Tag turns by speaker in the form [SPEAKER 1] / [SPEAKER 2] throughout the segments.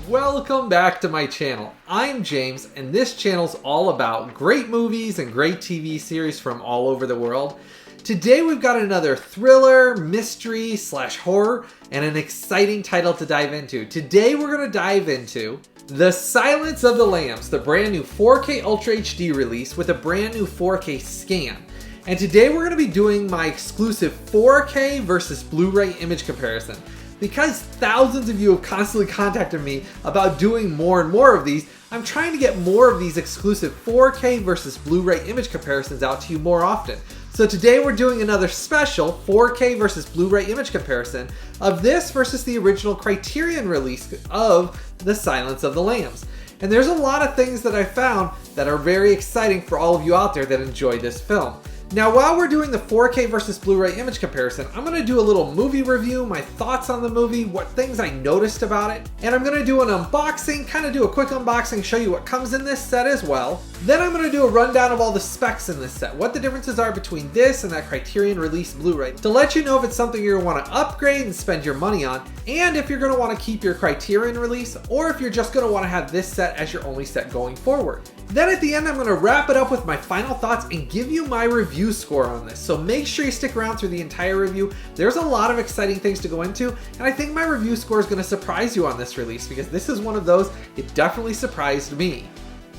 [SPEAKER 1] Welcome back to my channel. I'm James, and this channel's all about great movies and great TV series from all over the world. Today we've got another thriller, mystery / horror, and an exciting title to dive into. Today we're going to dive into The Silence of the Lambs, the brand new 4K Ultra HD release with a brand new 4K scan. And today we're going to be doing my exclusive 4K versus Blu-ray image comparison. Because thousands of you have constantly contacted me about doing more and more of these, I'm trying to get more of these exclusive 4K versus Blu-ray image comparisons out to you more often. So today we're doing another special 4K versus Blu-ray image comparison of this versus the original Criterion release of The Silence of the Lambs. And there's a lot of things that I found that are very exciting for all of you out there that enjoy this film. Now, while we're doing the 4K versus Blu-ray image comparison, I'm going to do a little movie review, my thoughts on the movie, what things I noticed about it, and I'm going to do an unboxing, kind of do a quick unboxing, show you what comes in this set as well. Then I'm going to do a rundown of all the specs in this set, what the differences are between this and that Criterion release Blu-ray, to let you know if it's something you're going to want to upgrade and spend your money on, and if you're going to want to keep your Criterion release, or if you're just going to want to have this set as your only set going forward. Then at the end, I'm going to wrap it up with my final thoughts and give you my review score on this. So make sure you stick around through the entire review. There's a lot of exciting things to go into, and I think my review score is going to surprise you on this release because this is one of those, it definitely surprised me.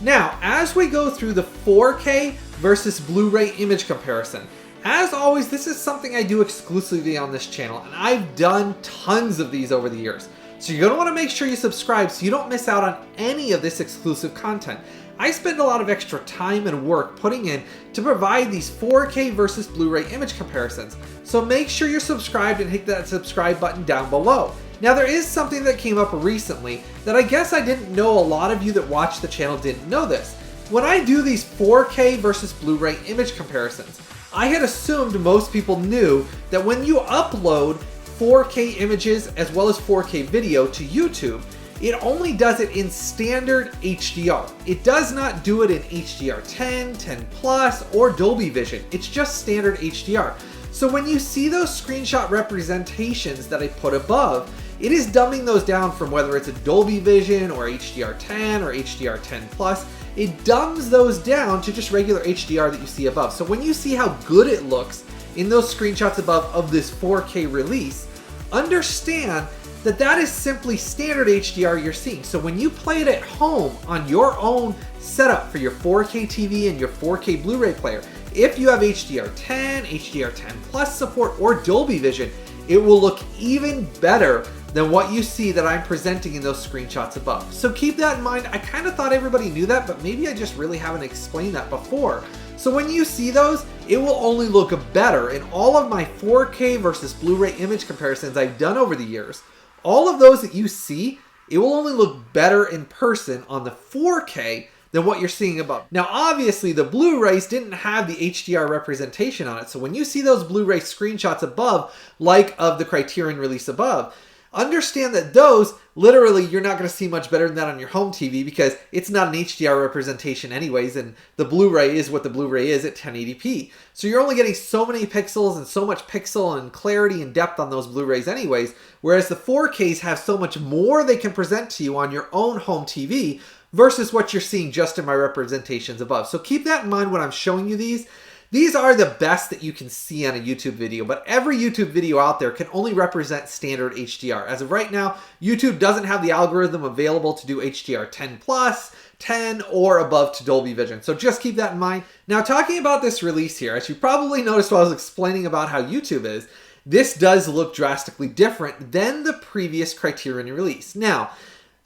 [SPEAKER 1] Now, as we go through the 4K versus Blu-ray image comparison, as always, this is something I do exclusively on this channel, and I've done tons of these over the years. So you're going to want to make sure you subscribe so you don't miss out on any of this exclusive content. I spend a lot of extra time and work putting in to provide these 4K versus Blu-ray image comparisons. So make sure you're subscribed and hit that subscribe button down below. Now there is something that came up recently that I guess I didn't know a lot of you that watch the channel didn't know this. When I do these 4K versus Blu-ray image comparisons, I had assumed most people knew that when you upload 4K images as well as 4K video to YouTube, it only does it in standard HDR. It does not do it in HDR10, 10 Plus, or Dolby Vision. It's just standard HDR. So when you see those screenshot representations that I put above, it is dumbing those down from whether it's a Dolby Vision or HDR10 or HDR10 Plus. It dumbs those down to just regular HDR that you see above. So when you see how good it looks in those screenshots above of this 4K release, understand that that is simply standard HDR you're seeing. So when you play it at home on your own setup for your 4K TV and your 4K Blu-ray player, if you have HDR10, HDR10 Plus support, or Dolby Vision, it will look even better than what you see that I'm presenting in those screenshots above. So keep that in mind. I kind of thought everybody knew that, but maybe I just really haven't explained that before. So when you see those, it will only look better in all of my 4K versus Blu-ray image comparisons I've done over the years. All of those that you see, it will only look better in person on the 4K than what you're seeing above. Now, obviously, the Blu-rays didn't have the HDR representation on it. So when you see those Blu-ray screenshots above, like of the Criterion release above, understand that those, literally, you're not going to see much better than that on your home TV because it's not an HDR representation anyways, and the Blu-ray is what the Blu-ray is at 1080p. So you're only getting so many pixels and so much pixel and clarity and depth on those Blu-rays anyways, whereas the 4Ks have so much more they can present to you on your own home TV versus what you're seeing just in my representations above. So keep that in mind when I'm showing you these. These are the best that you can see on a YouTube video, but every YouTube video out there can only represent standard HDR. As of right now, YouTube doesn't have the algorithm available to do HDR 10 Plus, 10, or above to Dolby Vision. So just keep that in mind. Now, talking about this release here, as you probably noticed while I was explaining about how YouTube is, this does look drastically different than the previous Criterion release. Now,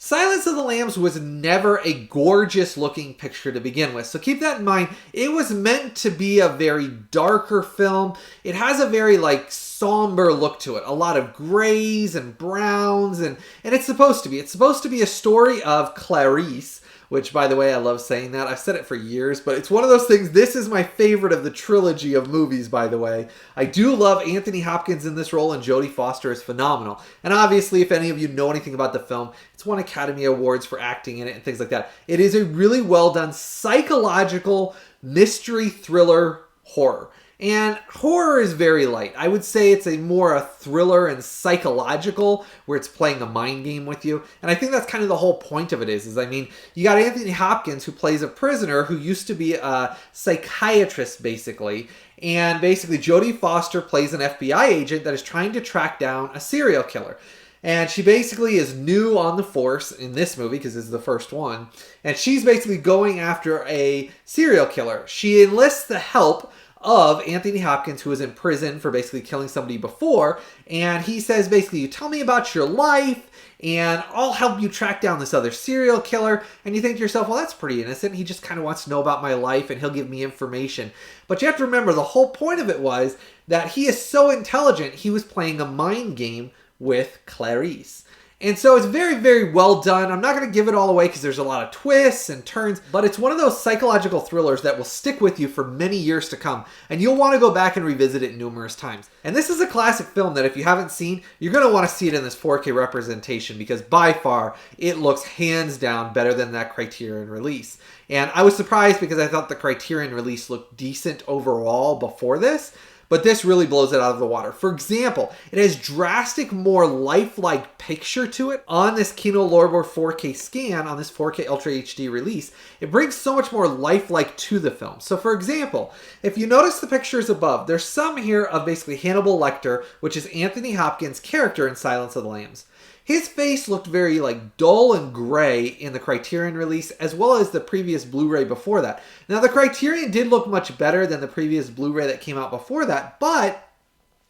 [SPEAKER 1] Silence of the Lambs was never a gorgeous looking picture to begin with. So keep that in mind. It was meant to be a very darker film. It has a very somber look to it. A lot of grays and browns and it's supposed to be. It's supposed to be a story of Clarice, which, by the way, I love saying that. I've said it for years, but it's one of those things. This is my favorite of the trilogy of movies, by the way. I do love Anthony Hopkins in this role, and Jodie Foster is phenomenal. And obviously, if any of you know anything about the film, it's won Academy Awards for acting in it and things like that. It is a really well done psychological mystery thriller horror. And horror is very light. I would say it's more a thriller and psychological, where it's playing a mind game with you. And I think that's kind of the whole point of it is I mean, you got Anthony Hopkins, who plays a prisoner who used to be a psychiatrist, basically. And basically, Jodie Foster plays an FBI agent that is trying to track down a serial killer. And she basically is new on the force in this movie, because this is the first one. And she's basically going after a serial killer. She enlists the help of Anthony Hopkins, who was in prison for basically killing somebody before. And he says, basically, you tell me about your life, and I'll help you track down this other serial killer. And you think to yourself, well, that's pretty innocent. He just kind of wants to know about my life, and he'll give me information. But you have to remember, the whole point of it was that he is so intelligent, he was playing a mind game with Clarice. And so it's very, very well done. I'm not going to give it all away because there's a lot of twists and turns, but it's one of those psychological thrillers that will stick with you for many years to come, and you'll want to go back and revisit it numerous times. And this is a classic film that if you haven't seen, you're going to want to see it in this 4K representation, because by far, it looks hands down better than that Criterion release. And I was surprised because I thought the Criterion release looked decent overall before this, but this really blows it out of the water. For example, it has drastic, more lifelike picture to it on this Kino Lorber 4K scan, on this 4K Ultra HD release. It brings so much more lifelike to the film. So for example, if you notice the pictures above, there's some here of basically Hannibal Lecter, which is Anthony Hopkins' character in Silence of the Lambs. His face looked very dull and gray in the Criterion release, as well as the previous Blu-ray before that. Now the Criterion did look much better than the previous Blu-ray that came out before that, but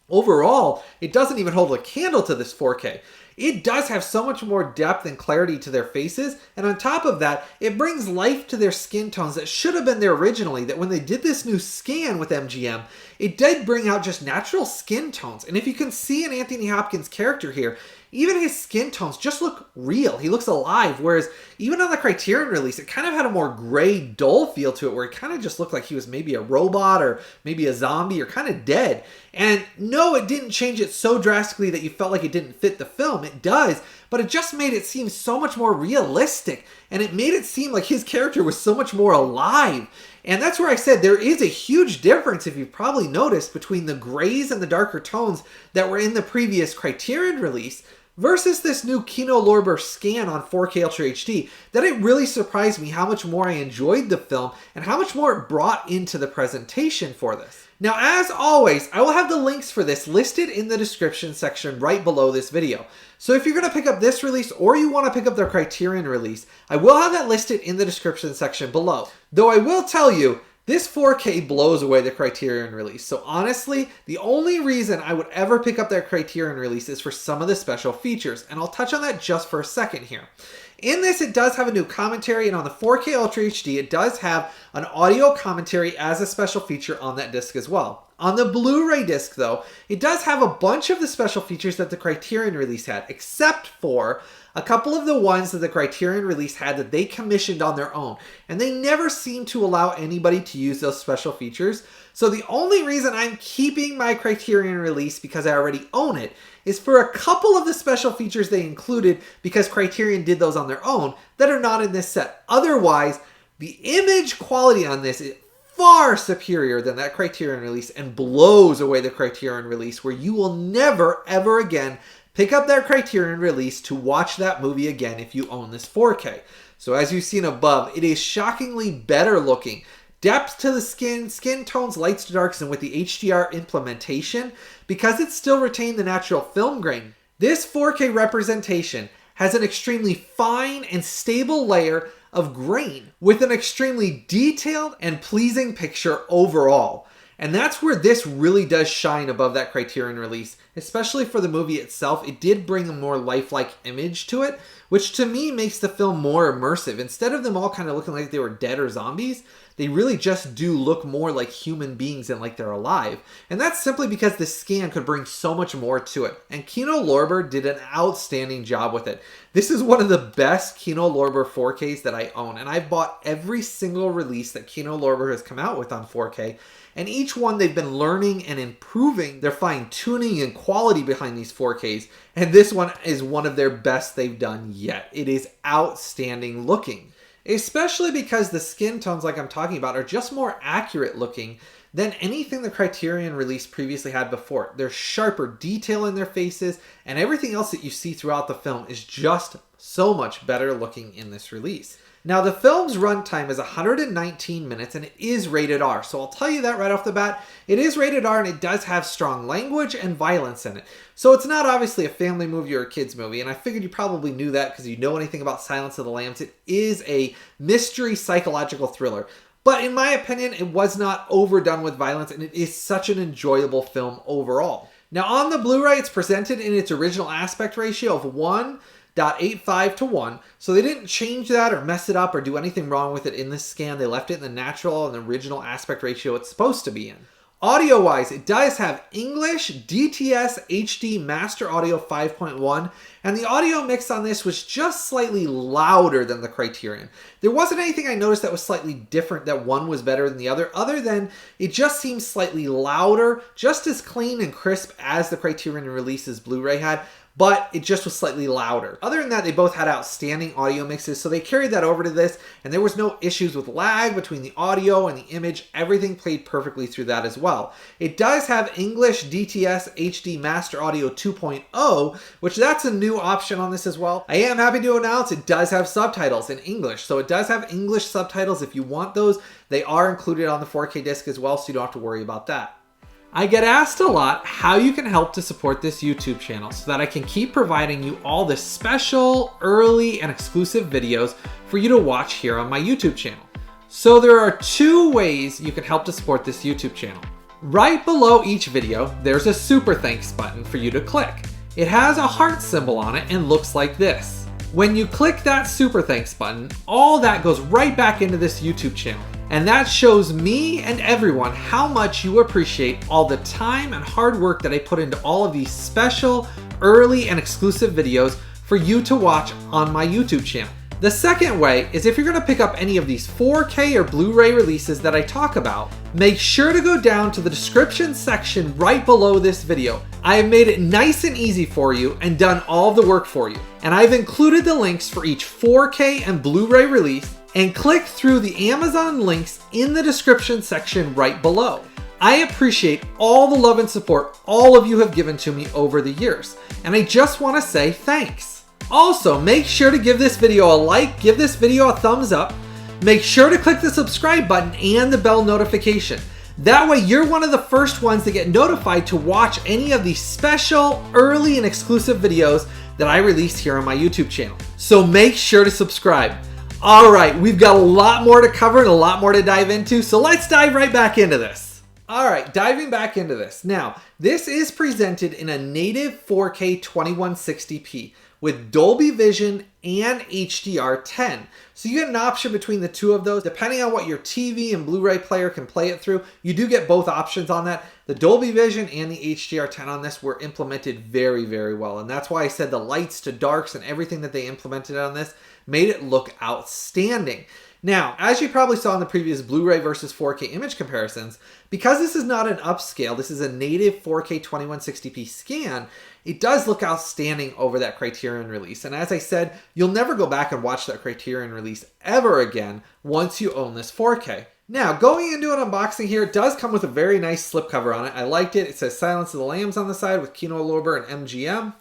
[SPEAKER 1] overall, it doesn't even hold a candle to this 4K. It does have so much more depth and clarity to their faces, and on top of that, it brings life to their skin tones that should have been there originally, that when they did this new scan with MGM, it did bring out just natural skin tones. And if you can see in Anthony Hopkins' character here, even his skin tones just look real. He looks alive, whereas even on the Criterion release, it kind of had a more gray, dull feel to it, where it kind of just looked like he was maybe a robot or maybe a zombie or kind of dead. And no, it didn't change it so drastically that you felt like it didn't fit the film. It does, but it just made it seem so much more realistic, and it made it seem like his character was so much more alive. And that's where I said there is a huge difference, if you've probably noticed, between the grays and the darker tones that were in the previous Criterion release versus this new Kino Lorber scan on 4K Ultra HD, that it really surprised me how much more I enjoyed the film and how much more it brought into the presentation for this. Now, as always, I will have the links for this listed in the description section right below this video. So if you're going to pick up this release or you want to pick up the Criterion release, I will have that listed in the description section below. Though I will tell you, this 4K blows away the Criterion release. So honestly, the only reason I would ever pick up that Criterion release is for some of the special features, and I'll touch on that just for a second here. In this, it does have a new commentary, and on the 4K Ultra HD, it does have an audio commentary as a special feature on that disc as well. On the Blu-ray disc, though, it does have a bunch of the special features that the Criterion release had, except for a couple of the ones that the Criterion release had that they commissioned on their own. And they never seem to allow anybody to use those special features. So the only reason I'm keeping my Criterion release, because I already own it, is for a couple of the special features they included, because Criterion did those on their own, that are not in this set. Otherwise, the image quality on this is far superior than that Criterion release and blows away the Criterion release, where you will never, ever again pick up that Criterion release to watch that movie again if you own this 4K. So as you've seen above, it is shockingly better looking. Depth to the skin tones, lights to darks, and with the HDR implementation, because it still retained the natural film grain. This 4K representation has an extremely fine and stable layer of grain with an extremely detailed and pleasing picture overall. And that's where this really does shine above that Criterion release, especially for the movie itself. It did bring a more lifelike image to it, which to me makes the film more immersive. Instead of them all kind of looking like they were dead or zombies, they really just do look more like human beings and like they're alive. And that's simply because this scan could bring so much more to it. And Kino Lorber did an outstanding job with it. This is one of the best Kino Lorber 4Ks that I own. And I've bought every single release that Kino Lorber has come out with on 4K. And each one they've been learning and improving their fine-tuning and quality behind these 4Ks. And this one is one of their best they've done yet. It is outstanding looking. Especially because the skin tones, like I'm talking about, are just more accurate looking than anything the Criterion release previously had before. There's sharper detail in their faces, and everything else that you see throughout the film is just so much better looking in this release. Now, the film's runtime is 119 minutes and it is rated R. So I'll tell you that right off the bat. It is rated R and it does have strong language and violence in it. So it's not obviously a family movie or a kid's movie. And I figured you probably knew that because you know anything about Silence of the Lambs. It is a mystery psychological thriller. But in my opinion, it was not overdone with violence and it is such an enjoyable film overall. Now on the Blu-ray, it's presented in its original aspect ratio of 1.85 to 1. So they didn't change that or mess it up or do anything wrong with it in this scan. They left it in the natural and the original aspect ratio it's supposed to be in. Audio-wise, it does have English DTS HD Master Audio 5.1, and the audio mix on this was just slightly louder than the Criterion. There wasn't anything I noticed that was slightly different, that one was better than the other than it just seems slightly louder, just as clean and crisp as the Criterion releases Blu-ray had, but it just was slightly louder. Other than that, they both had outstanding audio mixes, so they carried that over to this, and there was no issues with lag between the audio and the image. Everything played perfectly through that as well. It does have English DTS HD Master Audio 2.0, which that's a new option on this as well. I am happy to announce it does have subtitles in English, so it does have English subtitles if you want those. They are included on the 4K disc as well, so you don't have to worry about that. I get asked a lot how you can help to support this YouTube channel so that I can keep providing you all the special, early, and exclusive videos for you to watch here on my YouTube channel. So there are two ways you can help to support this YouTube channel. Right below each video, there's a super thanks button for you to click. It has a heart symbol on it and looks like this. When you click that super thanks button, all that goes right back into this YouTube channel. And that shows me and everyone how much you appreciate all the time and hard work that I put into all of these special, early, and exclusive videos for you to watch on my YouTube channel. The second way is if you're going to pick up any of these 4K or Blu-ray releases that I talk about, make sure to go down to the description section right below this video. I have made it nice and easy for you and done all the work for you. And I've included the links for each 4K and Blu-ray release, and click through the Amazon links in the description section right below. I appreciate all the love and support all of you have given to me over the years, and I just want to say thanks. Also, make sure to give this video a like, give this video a thumbs up, make sure to click the subscribe button and the bell notification. That way you're one of the first ones to get notified to watch any of these special, early, and exclusive videos that I release here on my YouTube channel. So make sure to subscribe. All right, we've got a lot more to cover and a lot more to dive into, so let's dive right back into this. All right, diving back into this. Now, this is presented in a native 4K 2160p with Dolby Vision and HDR10. So you get an option between the two of those. Depending on what your TV and Blu-ray player can play it through, you do get both options on that. The Dolby Vision and the HDR10 on this were implemented very, very well. And that's why I said the lights to darks and everything that they implemented on this made it look outstanding. Now, as you probably saw in the previous Blu-ray versus 4K image comparisons, because this is not an upscale, this is a native 4K 2160p scan, it does look outstanding over that Criterion release. And as I said, you'll never go back and watch that Criterion release ever again once you own this 4K. Now, going into an unboxing here, it does come with a very nice slipcover on it. I liked it. It says Silence of the Lambs on the side with Kino Lorber and MGM.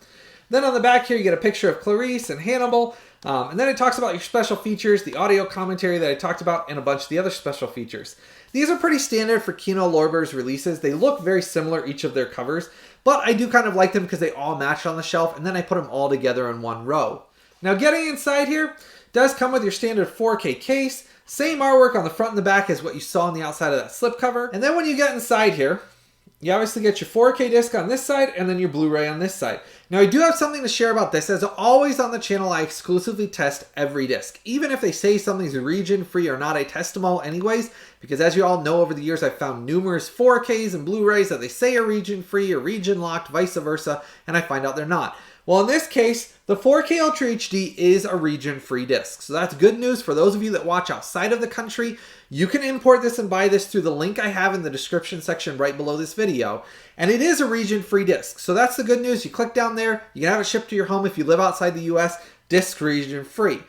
[SPEAKER 1] Then on the back here, you get a picture of Clarice and Hannibal. And then it talks about your special features, the audio commentary that I talked about, and a bunch of the other special features. These are pretty standard for Kino Lorber's releases. They look very similar, each of their covers, but I do kind of like them because they all match on the shelf, and then I put them all together in one row. Now getting inside here, does come with your standard 4K case, same artwork on the front and the back as what you saw on the outside of that slipcover. And then when you get inside here, you obviously get your 4K disc on this side and then your Blu-ray on this side. Now I do have something to share about this. As always on the channel, I exclusively test every disc. Even if they say something's region-free or not, I test them all anyways, because as you all know, over the years I've found numerous 4Ks and Blu-rays that they say are region-free or region-locked, vice versa, and I find out they're not. Well, in this case, the 4K UltraHD is a region-free disc. So that's good news for those of you that watch outside of the country. You can import this and buy this through the link I have in the description section right below this video. And it is a region-free disc. So that's the good news. You click down there, you can have it shipped to your home if you live outside the US, disc region-free.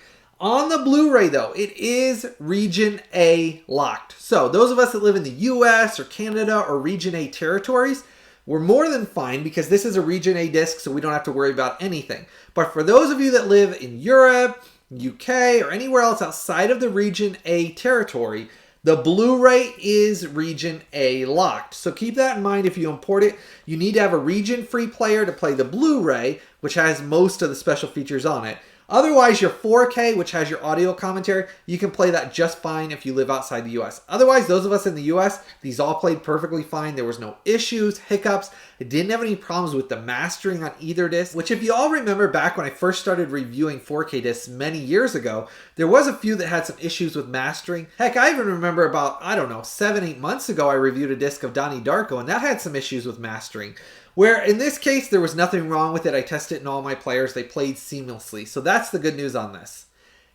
[SPEAKER 1] On the Blu-ray though, it is Region A locked. So those of us that live in the US or Canada or Region A territories, we're more than fine because this is a Region A disc, so we don't have to worry about anything. But for those of you that live in Europe, UK, or anywhere else outside of the Region A territory, the Blu-ray is Region A locked. So keep that in mind if you import it. You need to have a region-free player to play the Blu-ray, which has most of the special features on it. Otherwise, your 4K, which has your audio commentary, you can play that just fine if you live outside the US. Otherwise, those of us in the US, these all played perfectly fine. There was no issues, hiccups. I didn't have any problems with the mastering on either disc, which if you all remember back when I first started reviewing 4K discs many years ago, there was a few that had some issues with mastering. Heck, I even remember about, I don't know, 7-8 months ago, I reviewed a disc of Donnie Darko, and that had some issues with mastering. Where in this case, there was nothing wrong with it. I tested it in all my players. They played seamlessly. So that's the good news on this.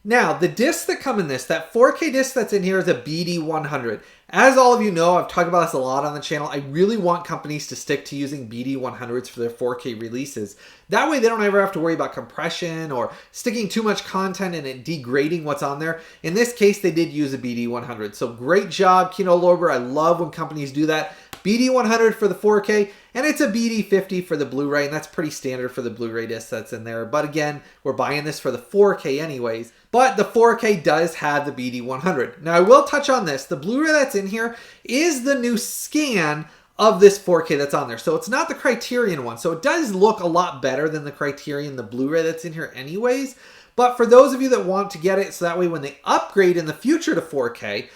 [SPEAKER 1] Now, the discs that come in this, that 4K disc that's in here is a BD100. As all of you know, I've talked about this a lot on the channel. I really want companies to stick to using BD100s for their 4K releases. That way they don't ever have to worry about compression or sticking too much content and it degrading what's on there. In this case, they did use a BD100. So great job, Kino Lorber. I love when companies do that. BD100 for the 4K, and it's a BD50 for the Blu-ray, and that's pretty standard for the Blu-ray disc that's in there. But again, we're buying this for the 4K anyways. But the 4K does have the BD100. Now, I will touch on this. The Blu-ray that's in here is the new scan of this 4K that's on there. So it's not the Criterion one. So it does look a lot better than the Criterion, the Blu-ray that's in here anyways. But for those of you that want to get it, so that way when they upgrade in the future to 4K,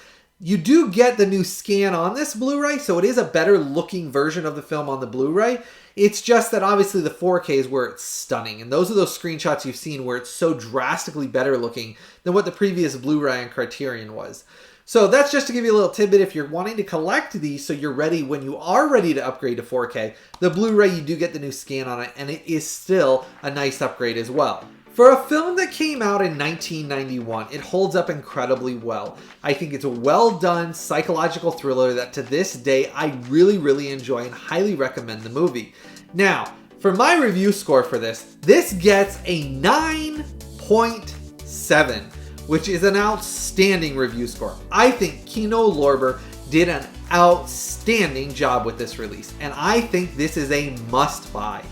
[SPEAKER 1] you do get the new scan on this Blu-ray, so it is a better looking version of the film on the Blu-ray. It's just that obviously the 4K is where it's stunning, and those are those screenshots you've seen where it's so drastically better looking than what the previous Blu-ray and Criterion was. So that's just to give you a little tidbit if you're wanting to collect these so you're ready when you are ready to upgrade to 4K. The Blu-ray, you do get the new scan on it, and it is still a nice upgrade as well. For a film that came out in 1991, it holds up incredibly well. I think it's a well-done psychological thriller that to this day I really, really enjoy and highly recommend the movie. Now, for my review score for this gets a 9.7, which is an outstanding review score. I think Kino Lorber did an outstanding job with this release, and I think this is a must-buy.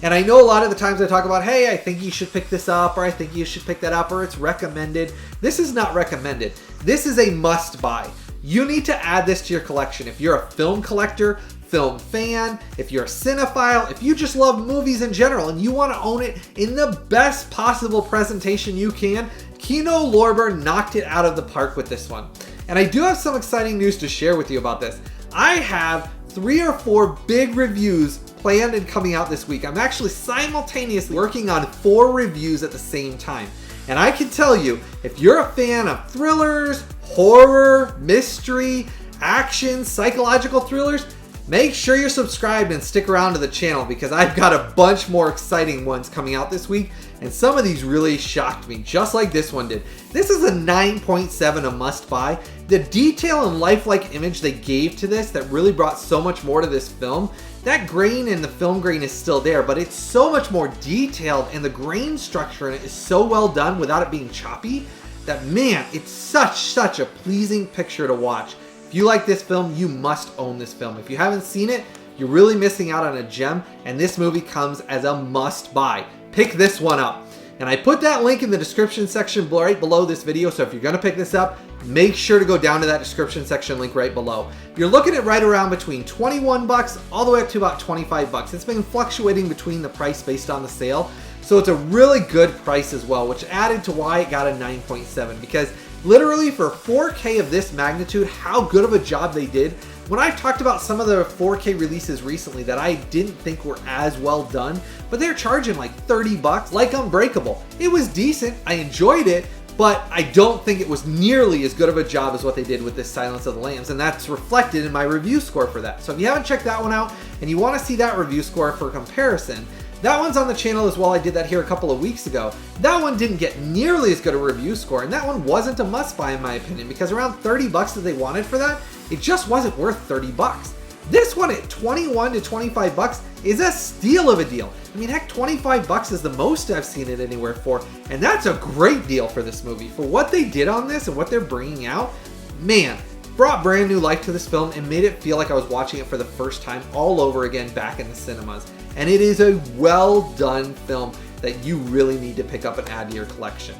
[SPEAKER 1] And I know a lot of the times I talk about, hey, I think you should pick this up, or I think you should pick that up, or it's recommended. This is not recommended. This is a must buy. You need to add this to your collection. If you're a film collector, film fan, if you're a cinephile, if you just love movies in general and you want to own it in the best possible presentation you can, Kino Lorber knocked it out of the park with this one. And I do have some exciting news to share with you about this. I have 3 or 4 big reviews planned and coming out this week. I'm actually simultaneously working on 4 reviews at the same time. And I can tell you, if you're a fan of thrillers, horror, mystery, action, psychological thrillers, make sure you're subscribed and stick around to the channel because I've got a bunch more exciting ones coming out this week. And some of these really shocked me, just like this one did. This is a 9.7, a must buy. The detail and lifelike image they gave to this that really brought so much more to this film. That grain in the film grain is still there, but it's so much more detailed and the grain structure in it is so well done without it being choppy that, man, it's such a pleasing picture to watch. If you like this film, you must own this film. If you haven't seen it, you're really missing out on a gem, and this movie comes as a must buy. Pick this one up. And I put that link in the description section right below this video, so if you're going to pick this up, make sure to go down to that description section link right below. You're looking at right around between 21 bucks all the way up to about 25 bucks. It's been fluctuating between the price based on the sale, so it's a really good price as well, which added to why it got a 9.7, because literally for 4K of this magnitude, how good of a job they did. When I've talked about some of the 4K releases recently that I didn't think were as well done, but they're charging like 30 bucks, like Unbreakable. It was decent, I enjoyed it, but I don't think it was nearly as good of a job as what they did with this Silence of the Lambs, and that's reflected in my review score for that. So if you haven't checked that one out and you want to see that review score for comparison, that one's on the channel as well. I did that here a couple of weeks ago. That one didn't get nearly as good a review score, and that one wasn't a must buy in my opinion, because around 30 bucks that they wanted for that, it just wasn't worth 30 bucks. This one at 21 to 25 bucks is a steal of a deal. I mean, heck, 25 bucks is the most I've seen it anywhere for, and that's a great deal for this movie. For what they did on this and what they're bringing out, man, brought brand new life to this film and made it feel like I was watching it for the first time all over again back in the cinemas. And it is a well done film that you really need to pick up and add to your collection.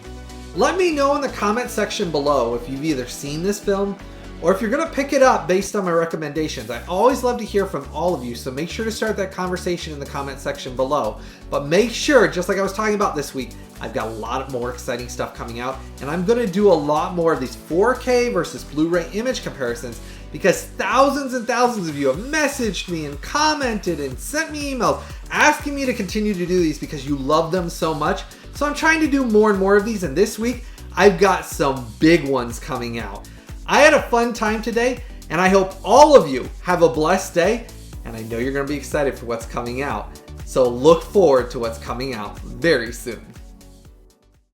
[SPEAKER 1] Let me know in the comment section below if you've either seen this film or if you're going to pick it up based on my recommendations. I always love to hear from all of you, so make sure to start that conversation in the comment section below. But make sure, just like I was talking about this week, I've got a lot of more exciting stuff coming out, and I'm going to do a lot more of these 4K versus Blu-ray image comparisons because thousands and thousands of you have messaged me and commented and sent me emails asking me to continue to do these because you love them so much. So I'm trying to do more and more of these, and this week I've got some big ones coming out. I had a fun time today, and I hope all of you have a blessed day, and I know you're going to be excited for what's coming out. So look forward to what's coming out very soon.